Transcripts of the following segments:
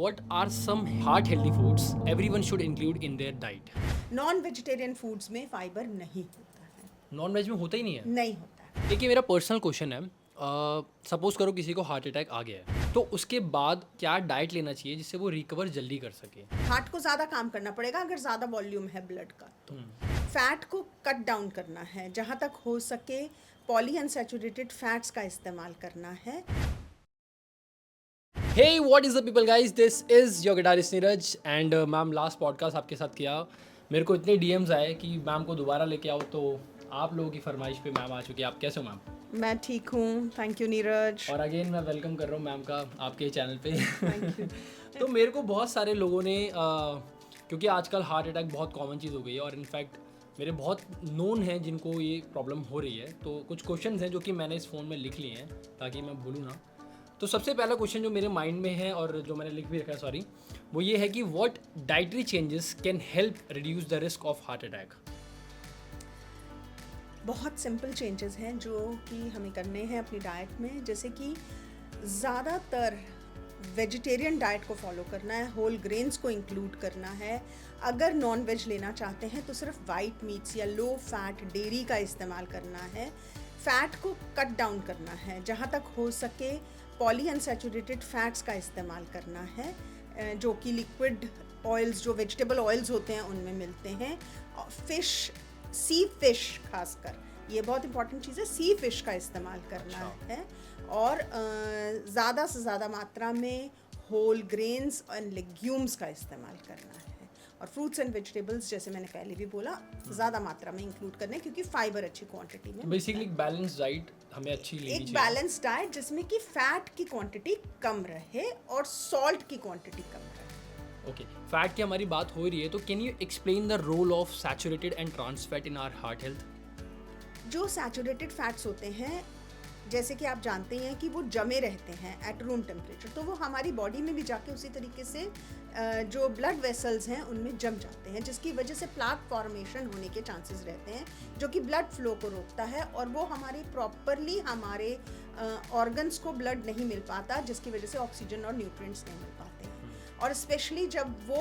what are some heart healthy foods everyone should include in their diet? Non vegetarian foods में fibre नहीं होता है, non veg में होता ही नहीं है। नहीं होता है। देखिए मेरा पर्सनल क्वेश्चन है, सपोज करो किसी को हार्ट अटैक आ गया है, तो उसके बाद क्या डाइट लेना चाहिए जिससे वो रिकवर जल्दी कर सके? हार्ट को ज़्यादा काम करना पड़ेगा अगर ज़्यादा वॉल्यूम है ब्लड का, तो फैट को कट डाउन करना है, जहाँ तक हो सके पॉली अनसैचुरेटेड फैट्स का इस्तेमाल करना है। Hey, what is up people guys? This is your guitarist Neeraj and ma'am last podcast आपके साथ किया, मेरे को इतने डीएम्स आए कि मैम को दोबारा लेके आओ, तो आप लोगों की फरमाइश पे मैम आ चुकी है। आप कैसे हो मैम? मैं ठीक हूँ, थैंक यू नीरज। और अगेन मैं वेलकम कर रहा हूँ मैम का आपके चैनल पे। Thank you. तो मेरे को बहुत सारे लोगों ने क्योंकि आजकल हार्ट अटैक बहुत कॉमन चीज़ हो गई है और इनफैक्ट मेरे बहुत नोन हैं जिनको ये प्रॉब्लम हो रही है, तो कुछ क्वेश्चंस हैं जो कि मैंने इस फ़ोन में लिख लिए हैं ताकि मैं भूलूँ ना। तो सबसे पहला क्वेश्चन जो मेरे माइंड में है और जो मैंने लिख भी रखा है, सॉरी, वो ये है कि what dietary changes can help reduce the risk of heart attack? बहुत सिंपल चेंजेस हैं जो कि हमें करने हैं अपनी डाइट में, जैसे कि ज़्यादातर वेजिटेरियन डाइट को फॉलो करना है, होल ग्रेन्स को इंक्लूड करना है। अगर नॉन वेज लेना चाहते हैं तो सिर्फ वाइट मीट्स या लो फैट डेयरी का इस्तेमाल करना है। फैट को कट डाउन करना है, जहाँ तक हो सके पॉली अनसैचुरेटेड फैट्स का इस्तेमाल करना है, जो कि लिक्विड ऑयल्स, जो वेजिटेबल ऑयल्स होते हैं उनमें मिलते हैं। फिश, सी फिश खासकर, ये बहुत इंपॉर्टेंट चीज़ है, सी फिश का इस्तेमाल करना है। और ज़्यादा से ज़्यादा मात्रा में होल ग्रेन्स और लेग्यूम्स का इस्तेमाल करना है। और फ्रूट्स एंड वेजिटेबल्स, जैसे मैंने पहले भी बोला, ज़्यादा मात्रा में इंक्लूड करने, क्योंकि फाइबर अच्छी क्वांटिटी में। बेसिकली बैलेंस डाइट हमें अच्छी लेनी चाहिए। एक बैलेंस डाइट जिसमें कि फैट की क्वांटिटी कम रहे और सॉल्ट की क्वांटिटी कम रहे। ओके, फैट की हमारी बात हो रही है, तो can you explain the role of saturated and trans fat in our heart health? जो सैचुरेटेड फैट्स होते हैं, जैसे कि आप जानते हैं कि वो जमे रहते हैं एट रूम टेम्परेचर, तो वो हमारी बॉडी में भी जाके उसी तरीके से जो ब्लड वेसल्स हैं उनमें जम जाते हैं, जिसकी वजह से प्लाक फॉर्मेशन होने के चांसेस रहते हैं, जो कि ब्लड फ्लो को रोकता है और वो हमारे प्रॉपरली हमारे ऑर्गन्स को ब्लड नहीं मिल पाता, जिसकी वजह से ऑक्सीजन और न्यूट्रिएंट्स नहीं मिल पाते हैं। और स्पेशली जब वो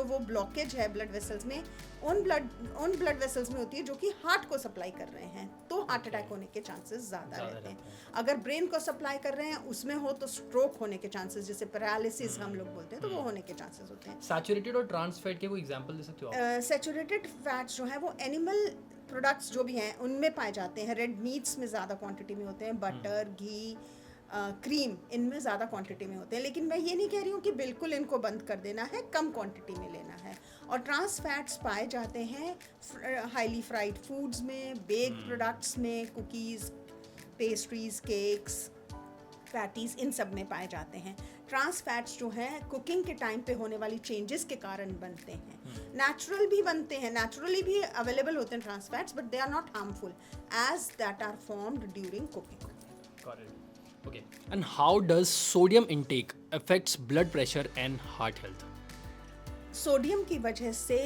वो ब्लॉकेज है ब्लड वेसल्स में, उन ब्लड वेसल्स में होती है जो कि हार्ट को सप्लाई कर रहे हैं, तो हार्ट अटैक होने के चांसेस ज़्यादा रहते हैं। अगर ब्रेन को सप्लाई कर रहे हैं उसमें हो तो स्ट्रोक होने के चांसेस, जैसे पैरालिसिस हम लोग बोलते हैं, तो वो होने के चांसेस होते हैं। सैचुरेटेड और ट्रांस फैट के कोई एग्जांपल दे सकते हो आप? सैचुरेटेड फैट्स जो हैं वो एनिमल प्रोडक्ट्स जो भी हैं उनमें पाए जाते हैं, रेड मीट्स में ज़्यादा क्वांटिटी में होते हैं, बटर, घी, क्रीम, इनमें ज़्यादा क्वांटिटी में होते हैं। लेकिन मैं ये नहीं कह रही हूँ कि बिल्कुल इनको बंद कर देना है, कम क्वांटिटी में लेना है। और ट्रांस फैट्स पाए जाते हैं हाईली फ्राइड फूड्स में, बेक्ड प्रोडक्ट्स में, कुकीज़, पेस्ट्रीज, केक्स, पैटीज, इन सब में पाए जाते हैं। ट्रांस फैट्स जो हैं कुकिंग के टाइम पे होने वाली चेंजेस के कारण बनते हैं। नेचुरल भी बनते हैं, नेचुरली भी अवेलेबल होते हैं trans fats, but they are not harmful as that are formed during cooking. Got it. Okay. And how does sodium intake affects blood pressure and heart health? Sodium की वजह से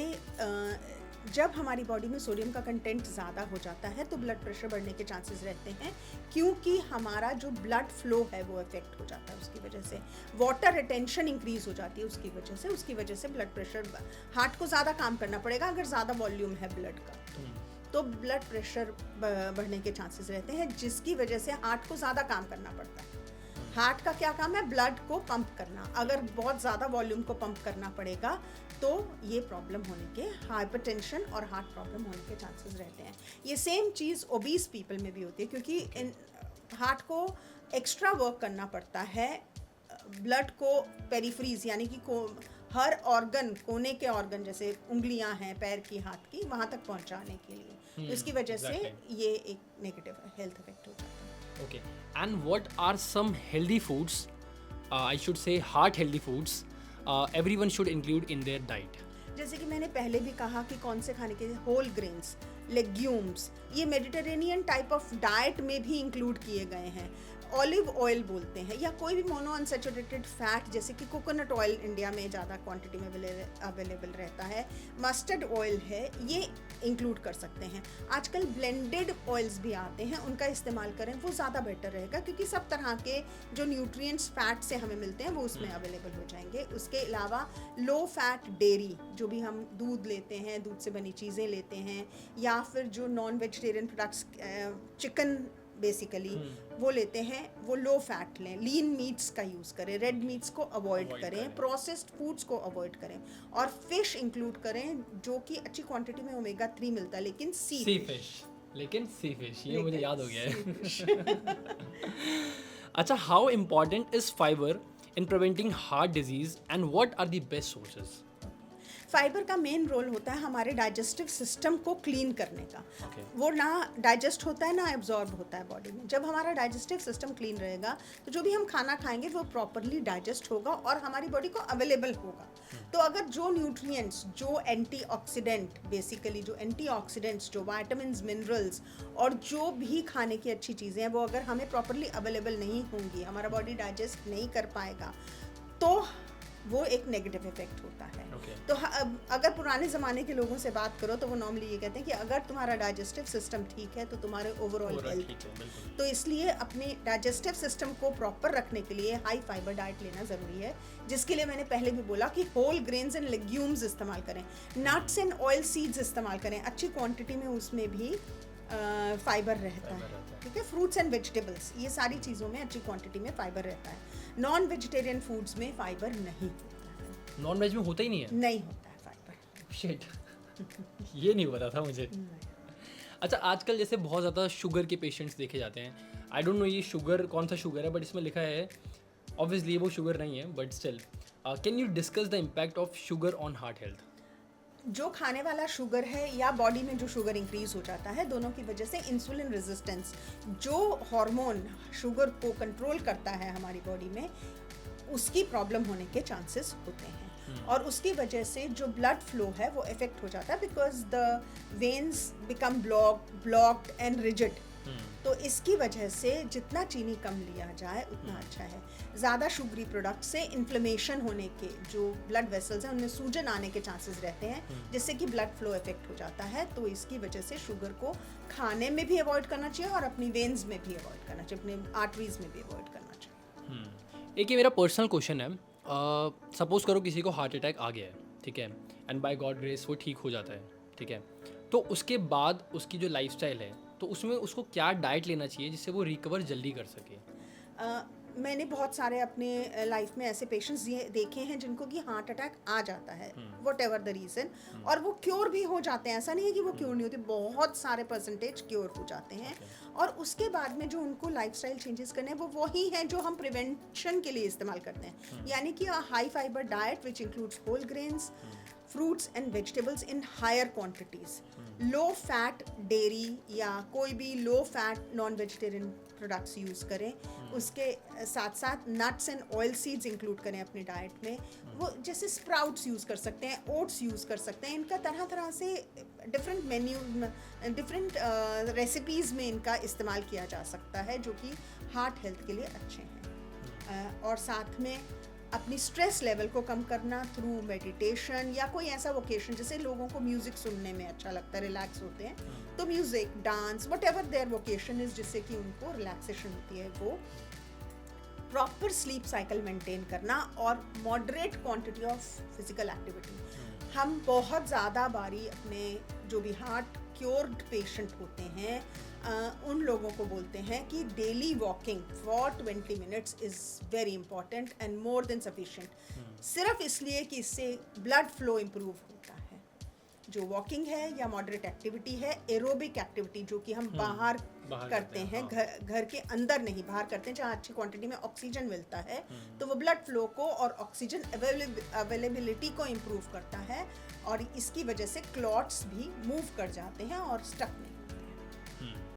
जब हमारी बॉडी में sodium का content ज़्यादा हो जाता है तो ब्लड प्रेशर बढ़ने के चांसेस रहते हैं, क्योंकि हमारा जो ब्लड फ्लो है वो इफेक्ट हो जाता है। उसकी वजह से वाटर रिटेंशन इंक्रीज हो जाती है, उसकी वजह से ब्लड प्रेशर, हार्ट को ज़्यादा काम करना पड़ेगा अगर ज़्यादा वॉल्यूम है ब्लड का, तो ब्लड प्रेशर बढ़ने के चांसेस रहते हैं, जिसकी वजह से हार्ट को ज़्यादा काम करना पड़ता है। हार्ट का क्या काम है? ब्लड को पंप करना। अगर बहुत ज़्यादा वॉल्यूम को पंप करना पड़ेगा तो ये प्रॉब्लम होने के, हाइपरटेंशन और हार्ट प्रॉब्लम होने के चांसेस रहते हैं। ये सेम चीज़ ओबीस पीपल में भी होती है, क्योंकि हार्ट को एक्स्ट्रा वर्क करना पड़ता है ब्लड को पेरिफ्रीज, यानी कि हर ऑर्गन, कोने के ऑर्गन, जैसे उंगलियां हैं पैर की, हाथ की, वहाँ तक पहुँचाने के लिए। तो इसकी वजह से ये एक नेगेटिव हेल्थ इफेक्ट हो जाता है। Okay. And what are some healthy foods, I should say heart healthy foods, everyone should include in their diet? जैसे कि मैंने पहले भी कहा कि कौन से खाने के, होल ग्रेन्स, लेग्यूम्स, ये मेडिटेरेनियन टाइप ऑफ डाइट में भी इंक्लूड किए गए हैं। ऑलिव ऑयल बोलते हैं, या कोई भी मोनो अनसैचुरेटेड फैट जैसे कि कोकोनट ऑयल इंडिया में ज़्यादा क्वांटिटी में अवेलेबल रहता है, मस्टर्ड ऑयल है, ये इंक्लूड कर सकते हैं। आजकल ब्लेंडेड ऑयल्स भी आते हैं, उनका इस्तेमाल करें, वो ज़्यादा बेटर रहेगा क्योंकि सब तरह के जो न्यूट्रिएंट्स फैट से हमें मिलते हैं वो उसमें अवेलेबल हो जाएंगे। उसके अलावा लो फैट डेयरी, जो भी हम दूध लेते हैं, दूध से बनी चीज़ें लेते हैं, या फिर जो non vegetarian products, chicken basically वो लेते हैं, वो लो फैट लें, लीन मीट्स का यूज़ करें, रेड मीट्स को अवॉइड करें, प्रोसेस्ड फूड्स को अवॉइड करें, और फिश इंक्लूड करें जो कि अच्छी क्वांटिटी में ओमेगा 3 मिलता है, लेकिन सी फिश, ये मुझे याद हो गया है। अच्छा, how important is fibre in preventing heart disease and what are the best sources? Fibre का मेन रोल होता है हमारे डाइजेस्टिव सिस्टम को क्लीन करने का। Okay. वो ना डाइजेस्ट होता है ना एब्जॉर्ब होता है बॉडी में। जब हमारा डाइजेस्टिव सिस्टम क्लीन रहेगा तो जो भी हम खाना खाएंगे वो प्रॉपरली डाइजेस्ट होगा और हमारी बॉडी को अवेलेबल होगा। तो अगर जो न्यूट्रिएंट्स, जो एंटीऑक्सीडेंट, बेसिकली जो एंटीऑक्सीडेंट्स, जो विटामिन्स, मिनरल्स और जो भी खाने की अच्छी चीज़ें हैं वो अगर हमें प्रॉपरली अवेलेबल नहीं होंगी, हमारा बॉडी डाइजेस्ट नहीं कर पाएगा, तो वो एक नेगेटिव इफेक्ट होता है। तो अगर पुराने ज़माने के लोगों से बात करो तो वो नॉर्मली ये कहते हैं कि अगर तुम्हारा डाइजेस्टिव सिस्टम ठीक है तो तुम्हारे ओवरऑल हेल्थ। तो इसलिए अपने डाइजेस्टिव सिस्टम को प्रॉपर रखने के लिए हाई फाइबर डाइट लेना ज़रूरी है, जिसके लिए मैंने पहले भी बोला कि होल ग्रेन्स एंड लेग्यूम्स इस्तेमाल करें, नट्स एंड ऑयल सीड्स इस्तेमाल करें, अच्छी क्वान्टिटी में उसमें भी फाइबर रहता है। ठीक है, फ्रूट्स एंड वेजिटेबल्स, ये सारी चीज़ों में अच्छी क्वांटिटी में फाइबर रहता है। नॉन वेजिटेरियन फूड्स में फाइबर नहीं होता है। नॉन वेज में होता ही नहीं है? नहीं होता है फाइबर। शिट, ये नहीं पता था मुझे। अच्छा, आजकल जैसे बहुत ज़्यादा शुगर के पेशेंट्स देखे जाते हैं। आई डोंट नो ये शुगर कौन सा शुगर है, बट इसमें लिखा है, ऑब्वियसली वो शुगर नहीं है, but still can you discuss the impact of sugar on heart health? जो खाने वाला शुगर है या बॉडी में जो शुगर इंक्रीज हो जाता है, दोनों की वजह से इंसुलिन रेजिस्टेंस, जो हार्मोन शुगर को कंट्रोल करता है हमारी बॉडी में, उसकी प्रॉब्लम होने के चांसेस होते हैं। और उसकी वजह से जो ब्लड फ्लो है वो इफेक्ट हो जाता है, because the veins become blocked and rigid. तो इसकी वजह से जितना चीनी कम लिया जाए उतना अच्छा है। ज़्यादा शुगरी प्रोडक्ट से इन्फ्लेमेशन होने के, जो ब्लड वेसल्स हैं उनमें सूजन आने के चांसेस रहते हैं, जिससे कि ब्लड फ्लो इफेक्ट हो जाता है। तो इसकी वजह से शुगर को खाने में भी अवॉइड करना चाहिए और अपनी वेन्स में भी अवॉइड करना चाहिए, अपने आर्टरीज में भी अवॉइड करना चाहिए। एक ये मेरा पर्सनल क्वेश्चन है, सपोज करो किसी को हार्ट अटैक आ गया है, ठीक है, एंड बाय गॉड ग्रेस वो ठीक हो जाता है, ठीक है, तो उसके बाद उसकी जो लाइफस्टाइल है, तो उसमें उसको क्या डाइट लेना चाहिए जिससे वो रिकवर जल्दी कर सके? मैंने बहुत सारे अपने लाइफ में ऐसे पेशेंट्स देखे हैं जिनको कि हार्ट अटैक आ जाता है, वट एवर द रीज़न, और वो क्योर भी हो जाते हैं। ऐसा नहीं है कि वो क्योर नहीं होते, बहुत सारे परसेंटेज क्योर हो जाते हैं। और उसके बाद में जो उनको लाइफस्टाइल चेंजेस करने हैं वो वही हैं जो हम प्रिवेंशन के लिए इस्तेमाल करते हैं, यानी कि high fibre diet which includes whole grains, fruits and vegetables in higher quantities, low fat dairy या कोई भी low fat non vegetarian products use करें। उसके साथ साथ nuts and oil seeds include करें अपनी डाइट में। वो जैसे स्प्राउट्स यूज़ कर सकते हैं, ओट्स यूज़ कर सकते हैं। इनका तरह तरह से डिफरेंट मेन्यू, डिफरेंट रेसिपीज़ में इनका इस्तेमाल किया जा सकता है, जो कि हार्ट हेल्थ के लिए अच्छे हैं। और साथ में अपनी स्ट्रेस लेवल को कम करना थ्रू मेडिटेशन या कोई ऐसा वोकेशन, जैसे लोगों को म्यूज़िक सुनने में अच्छा लगता है, रिलैक्स होते हैं, तो music, dance, whatever their vocation is, जिससे कि उनको रिलैक्सेशन होती है। वो प्रॉपर स्लीप साइकिल मेंटेन करना और moderate quantity of physical activity. हम बहुत ज़्यादा बारी अपने जो भी हार्ट क्योर्ड पेशेंट होते हैं उन लोगों को बोलते हैं कि daily walking for 20 minutes is very important and more than sufficient, सिर्फ इसलिए कि इससे ब्लड फ्लो इम्प्रूव होता है। जो वॉकिंग है या मॉडरेट एक्टिविटी है, एरोबिक एक्टिविटी जो कि हम बाहर करते हैं, घर के अंदर नहीं, बाहर करते हैं जहाँ अच्छी क्वांटिटी में ऑक्सीजन मिलता है, तो वो ब्लड फ्लो को और ऑक्सीजन अवेलेबिलिटी को इम्प्रूव करता है और इसकी वजह से क्लॉट्स भी मूव कर जाते हैं और स्टक नहीं होते हैं।